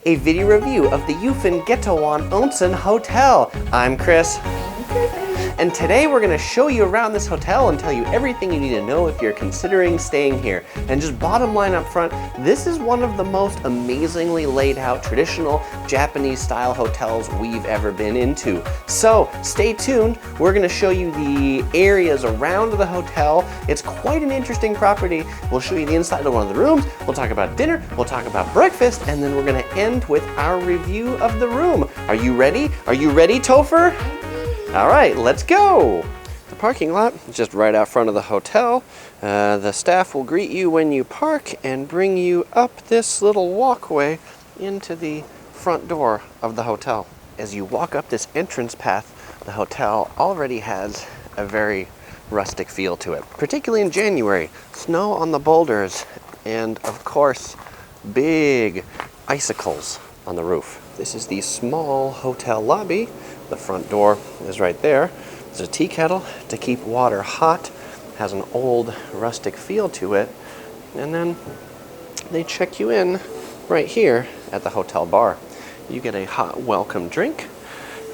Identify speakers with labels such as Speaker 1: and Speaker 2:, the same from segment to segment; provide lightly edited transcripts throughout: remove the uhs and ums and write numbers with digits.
Speaker 1: a video review of the Yufuin Gettouan Onsen Hotel. I'm Chris. And today we're going to show you around this hotel and tell you everything you need to know if you're considering staying here. And just bottom line up front, this is one of the most amazingly laid out traditional Japanese style hotels we've ever been into. So stay tuned. We're going to show you the areas around the hotel. It's quite an interesting property. We'll show you the inside of one of the rooms. We'll talk about dinner. We'll talk about breakfast. And then we're going to end with our review of the room. Are you ready? Are you ready, Topher? All right, let's go. The parking lot is just right out front of the hotel. The staff will greet you when you park and bring you up this little walkway into the front door of the hotel. As you walk up this entrance path, the hotel already has a very rustic feel to it, particularly in January. Snow on the boulders and, of course, big icicles on the roof. This is the small hotel lobby. The front door is right there. There's a tea kettle to keep water hot. Has an old rustic feel to it. And then they check you in right here at the hotel bar. You get a hot welcome drink.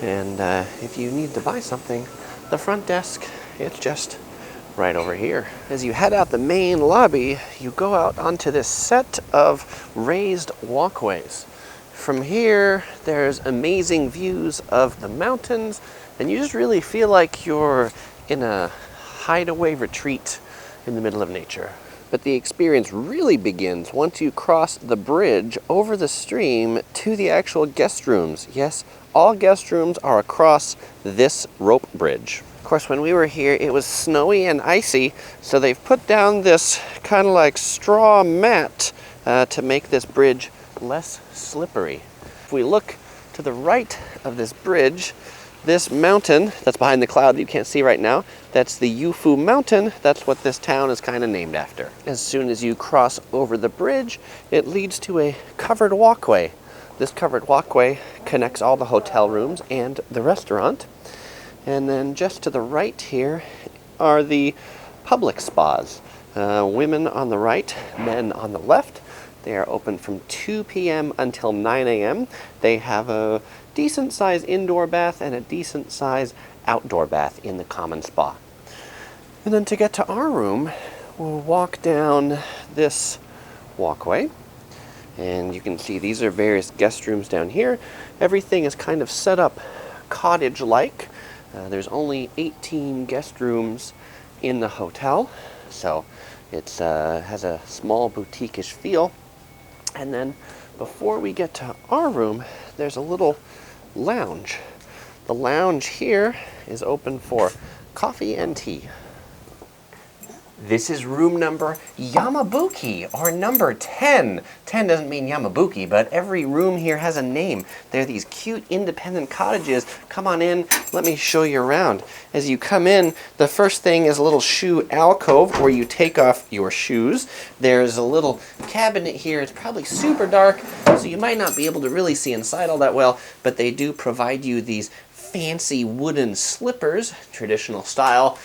Speaker 1: And if you need to buy something, the front desk, it's just right over here. As you head out the main lobby, you go out onto this set of raised walkways. From here, there's amazing views of the mountains, and you just really feel like you're in a hideaway retreat in the middle of nature. But the experience really begins once you cross the bridge over the stream to the actual guest rooms. Yes, all guest rooms are across this rope bridge. Of course, when we were here, it was snowy and icy, so they've put down this kind of like straw mat to make this bridge less slippery. If we look to the right of this bridge, this mountain that's behind the cloud that you can't see right now, that's the Yufu Mountain. That's what this town is kind of named after. As soon as you cross over the bridge, it leads to a covered walkway. This covered walkway connects all the hotel rooms and the restaurant. And then just to the right here are the public spas. Women on the right, men on the left. They are open from 2 p.m. until 9 a.m. They have a decent-sized indoor bath and a decent-sized outdoor bath in the common spa. And then to get to our room, we'll walk down this walkway. And you can see these are various guest rooms down here. Everything is kind of set up cottage-like. There's only 18 guest rooms in the hotel, so it has a small boutique-ish feel. And then before we get to our room, there's a little lounge. The lounge here is open for coffee and tea. This is room number Yamabuki, or number 10. 10 doesn't mean Yamabuki, but every room here has a name. They're these cute independent cottages. Come on in, let me show you around. As you come in, the first thing is a little shoe alcove where you take off your shoes. There's a little cabinet here. It's probably super dark, so you might not be able to really see inside all that well, but they do provide you these fancy wooden slippers, traditional style.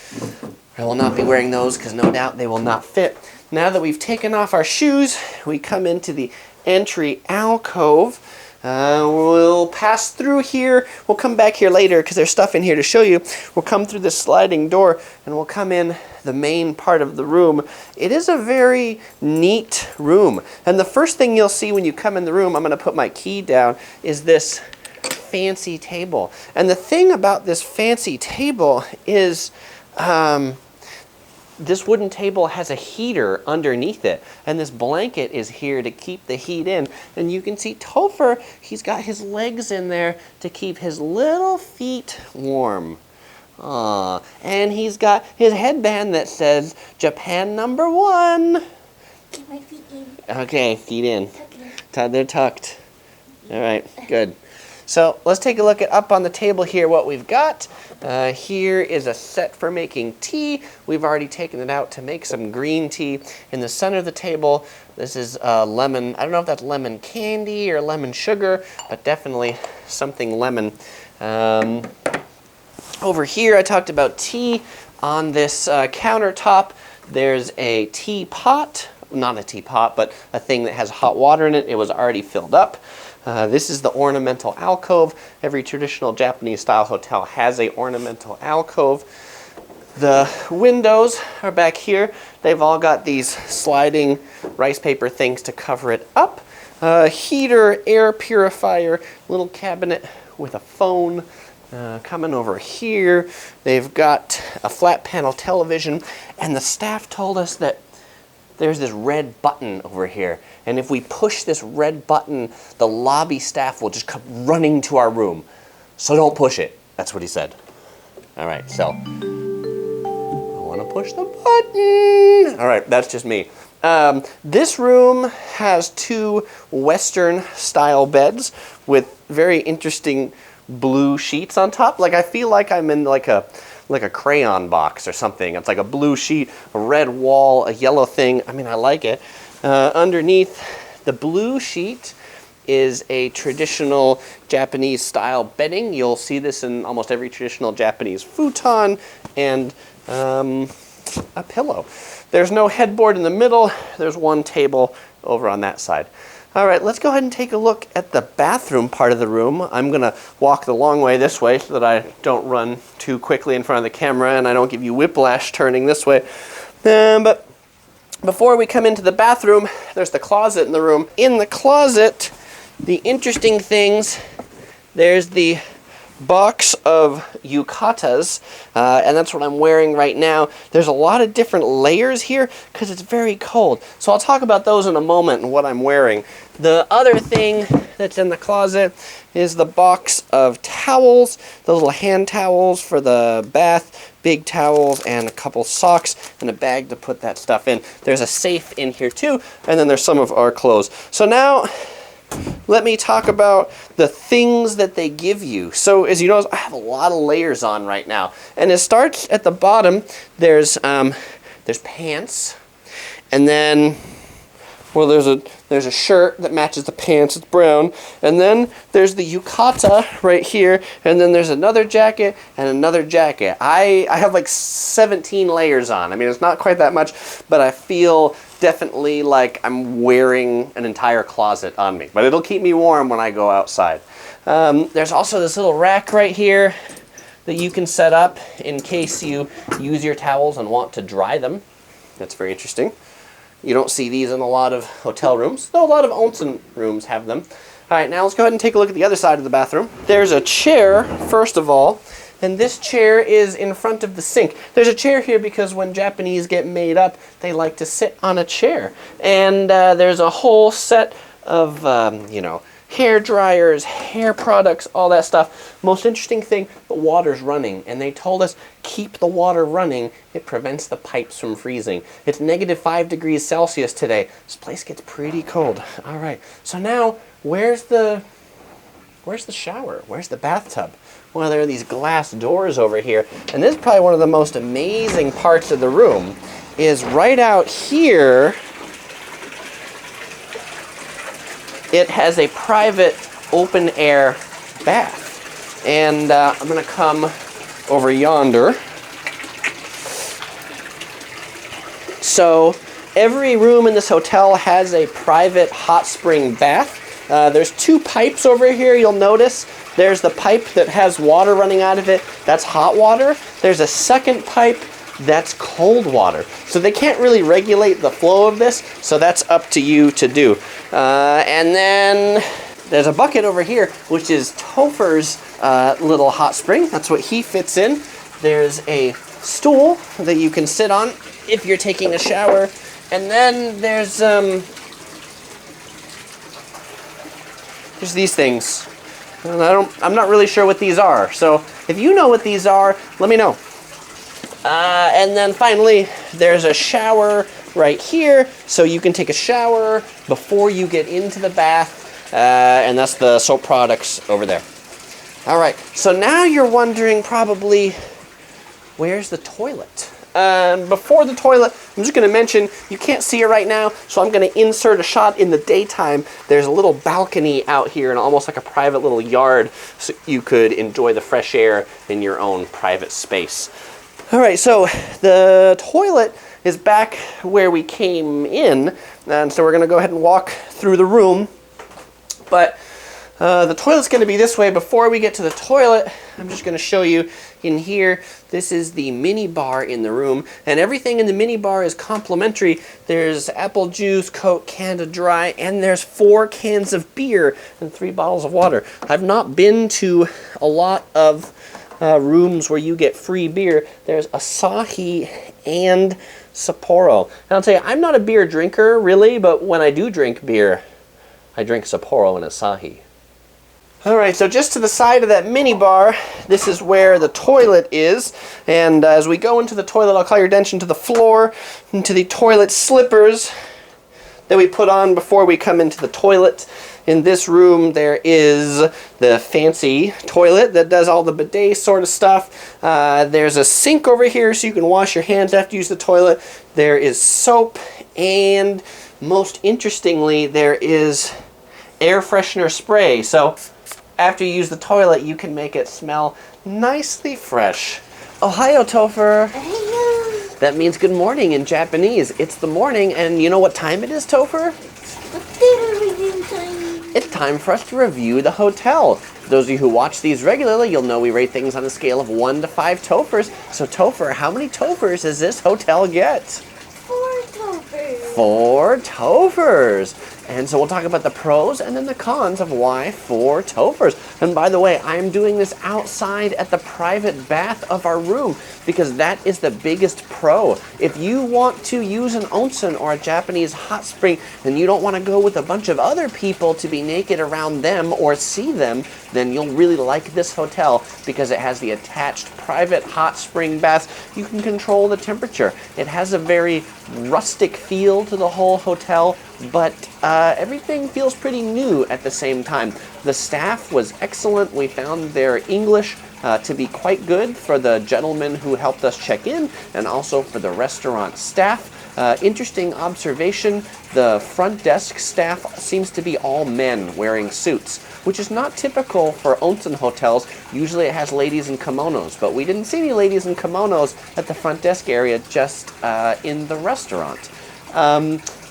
Speaker 1: I will not be wearing those because no doubt they will not fit. Now that we've taken off our shoes, we come into the entry alcove. We'll pass through here. We'll come back here later because there's stuff in here to show you. We'll come through this sliding door and we'll come in the main part of the room. It is a very neat room. And the first thing you'll see when you come in the room, I'm going to put my key down, is this fancy table. And the thing about this fancy table is this wooden table has a heater underneath it, and this blanket is here to keep the heat in. And you can see Topher, he's got his legs in there to keep his little feet warm. Aww. And he's got his headband that says Japan #1.
Speaker 2: Keep my feet in.
Speaker 1: Okay, feet in. They're tucked. All right, good. So let's take a look at up on the table here what we've got. Here is a set for making tea. We've already taken it out to make some green tea. In the center of the table, this is lemon. I don't know if that's lemon candy or lemon sugar, but definitely something lemon. Over here, I talked about tea. On this countertop, there's a teapot. Not a teapot, but a thing that has hot water in it. It was already filled up. This is the ornamental alcove. Every traditional Japanese style hotel has a ornamental alcove. The windows are back here. They've all got these sliding rice paper things to cover it up. Heater, air purifier, little cabinet with a phone. Coming over here, they've got a flat panel television, and the staff told us that there's this red button over here, and if we push this red button, the lobby staff will just come running to our room. So don't push it. That's what he said. All right, so I want to push the button. All right, that's just me. This room has 2 Western style beds with very interesting blue sheets on top. Like, I feel like I'm in like a crayon box or something. It's like a blue sheet, a red wall, a yellow thing. I mean, I like it. Underneath the blue sheet is a traditional Japanese style bedding. You'll see this in almost every traditional Japanese futon, and a pillow. There's no headboard in the middle. There's one table over on that side. All right, let's go ahead and take a look at the bathroom part of the room. I'm gonna walk the long way this way so that I don't run too quickly in front of the camera and I don't give you whiplash turning this way. But before we come into the bathroom, there's the closet in the room. In the closet, the interesting things, there's the box of yukatas, and that's what I'm wearing right now. There's a lot of different layers here because it's very cold. So I'll talk about those in a moment and what I'm wearing. The other thing that's in the closet is the box of towels, the little hand towels for the bath, big towels, and a couple socks, and a bag to put that stuff in. There's a safe in here too, and then there's some of our clothes. So now, let me talk about the things that they give you. So as you notice, I have a lot of layers on right now. And it starts at the bottom. There's pants. And then, well, there's a shirt that matches the pants. It's brown. And then there's the yukata right here. And then there's another jacket and another jacket. I have like 17 layers on. I mean, it's not quite that much, but I feel definitely like I'm wearing an entire closet on me, but it'll keep me warm when I go outside. There's also this little rack right here that you can set up in case you use your towels and want to dry them. That's very interesting. You don't see these in a lot of hotel rooms, though a lot of onsen rooms have them. All right, now let's go ahead and take a look at the other side of the bathroom. There's a chair, first of all, and this chair is in front of the sink. There's a chair here because when Japanese get made up, they like to sit on a chair. And there's a whole set of, hair dryers, hair products, all that stuff. Most interesting thing, the water's running. And they told us, keep the water running. It prevents the pipes from freezing. It's -5 degrees Celsius today. This place gets pretty cold. All right, so now where's the shower? Where's the bathtub? Well, there are these glass doors over here, and this is probably one of the most amazing parts of the room, is right out here, it has a private open-air bath. And I'm gonna come over yonder. So every room in this hotel has a private hot spring bath. There's 2 pipes over here, you'll notice. There's the pipe that has water running out of it. That's hot water. There's a second pipe that's cold water. So they can't really regulate the flow of this, so that's up to you to do. And then there's a bucket over here, which is Topher's little hot spring. That's what he fits in. There's a stool that you can sit on if you're taking a shower. And then there's these things. And I'm not really sure what these are. So if you know what these are, let me know. And then finally, there's a shower right here, so you can take a shower before you get into the bath, and that's the soap products over there. All right, so now you're wondering probably, where's the toilet? Before the toilet, I'm just going to mention, you can't see it right now, so I'm going to insert a shot in the daytime. There's a little balcony out here and almost like a private little yard, so you could enjoy the fresh air in your own private space. All right, so the toilet is back where we came in, and so we're going to go ahead and walk through the room. But The toilet's going to be this way. Before we get to the toilet, I'm just going to show you in here. This is the mini bar in the room, and everything in the mini bar is complimentary. There's apple juice, Coke, Canada Dry, and there's 4 cans of beer and 3 bottles of water. I've not been to a lot of rooms where you get free beer. There's Asahi and Sapporo. And I'll tell you, I'm not a beer drinker, really, but when I do drink beer, I drink Sapporo and Asahi. Alright, so just to the side of that mini bar, this is where the toilet is. And as we go into the toilet, I'll call your attention to the floor and to the toilet slippers that we put on before we come into the toilet. In this room, there is the fancy toilet that does all the bidet sort of stuff. There's a sink over here so you can wash your hands after you use the toilet. There is soap, and most interestingly, there is air freshener spray. So after you use the toilet, you can make it smell nicely fresh. Ohayo, Topher.
Speaker 2: Ohayo.
Speaker 1: That means good morning in Japanese. It's the morning, and you know what time it is, Topher?
Speaker 2: What's the review time?
Speaker 1: It's time for us to review the hotel. For those of you who watch these regularly, you'll know we rate things on a scale of 1 to 5 Tophers. So Topher, how many Tophers does this hotel get?
Speaker 2: 4 Tophers.
Speaker 1: 4 Tophers. And so we'll talk about the pros and then the cons of why 4 Tophers. And by the way, I am doing this outside at the private bath of our room because that is the biggest pro. If you want to use an onsen or a Japanese hot spring and you don't want to go with a bunch of other people to be naked around them or see them, then you'll really like this hotel because it has the attached private hot spring bath. You can control the temperature. It has a very rustic feel to the whole hotel, but everything feels pretty new at the same time. The staff was excellent. We found their English to be quite good for the gentleman who helped us check in and also for the restaurant staff. Interesting observation, the front desk staff seems to be all men wearing suits, which is not typical for onsen hotels. Usually it has ladies in kimonos, but we didn't see any ladies in kimonos at the front desk area, just in the restaurant.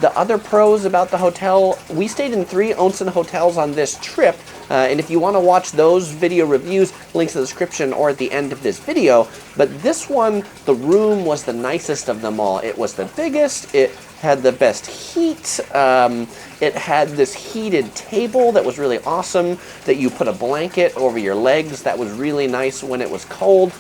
Speaker 1: The other pros about the hotel, we stayed in 3 onsen hotels on this trip, and if you want to watch those video reviews, links in the description or at the end of this video. But this one, the room was the nicest of them all. It was the biggest, it had the best heat, it had this heated table that was really awesome, that you put a blanket over your legs. That was really nice when it was cold.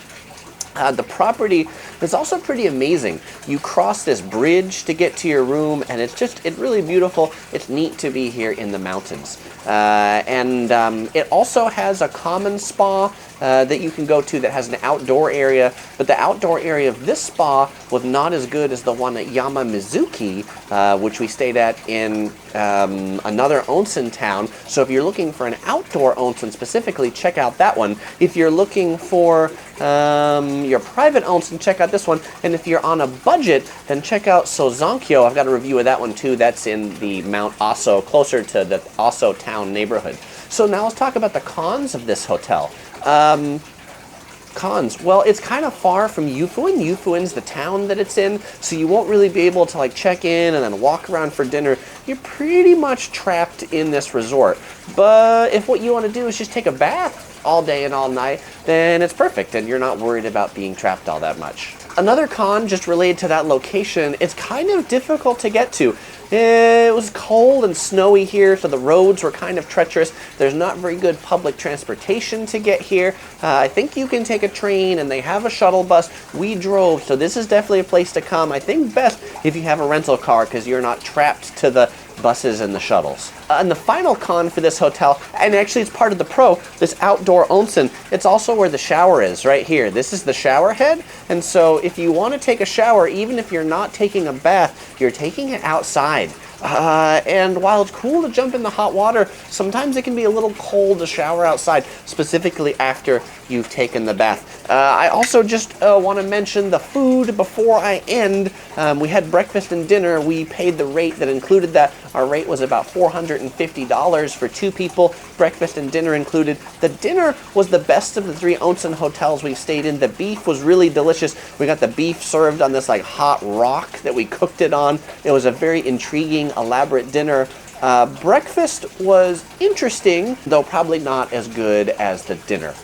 Speaker 1: The property is also pretty amazing. You cross this bridge to get to your room, and it's really beautiful. It's neat to be here in the mountains. It also has a common spa that you can go to that has an outdoor area, but the outdoor area of this spa was not as good as the one at Yamamizuki, which we stayed at in another onsen town. So if you're looking for an outdoor onsen specifically, check out that one. If you're looking for your private onsen, check out this one. And if you're on a budget, then check out Sozonkyo. I've got a review of that one too. That's in the Mt Aso, closer to the Aso town neighborhood. So now let's talk about the cons of this hotel. Cons. Well, it's kind of far from Yufuin. Yufuin's the town that it's in, so you won't really be able to like check in and then walk around for dinner. You're pretty much trapped in this resort. But if what you want to do is just take a bath all day and all night, then it's perfect and you're not worried about being trapped all that much. Another con just related to that location, it's kind of difficult to get to. It was cold and snowy here, so the roads were kind of treacherous. There's not very good public transportation to get here. I think you can take a train, and they have a shuttle bus. We drove, so this is definitely a place to come. I think best if you have a rental car, because you're not trapped to the buses and the shuttles. And the final con for this hotel, and actually it's part of the pro, this outdoor onsen, it's also where the shower is, right here. This is the shower head, and so if you want to take a shower, even if you're not taking a bath, you're taking it outside. And while it's cool to jump in the hot water, sometimes it can be a little cold to shower outside, specifically after you've taken the bath. I also just want to mention the food before I end. We had breakfast and dinner. We paid the rate that included that. Our rate was about $450 for 2 people, breakfast and dinner included. The dinner was the best of the 3 onsen hotels we stayed in. The beef was really delicious. We got the beef served on this like hot rock that we cooked it on. It was a very intriguing, elaborate dinner. Breakfast was interesting, though probably not as good as the dinner.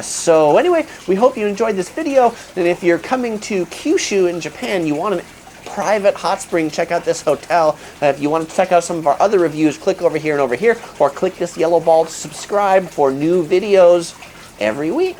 Speaker 1: So anyway, we hope you enjoyed this video, and if you're coming to Kyushu in Japan, you want an private hot spring, check out this hotel. If you want to check out some of our other reviews, click over here and over here, or click this yellow ball to subscribe for new videos every week.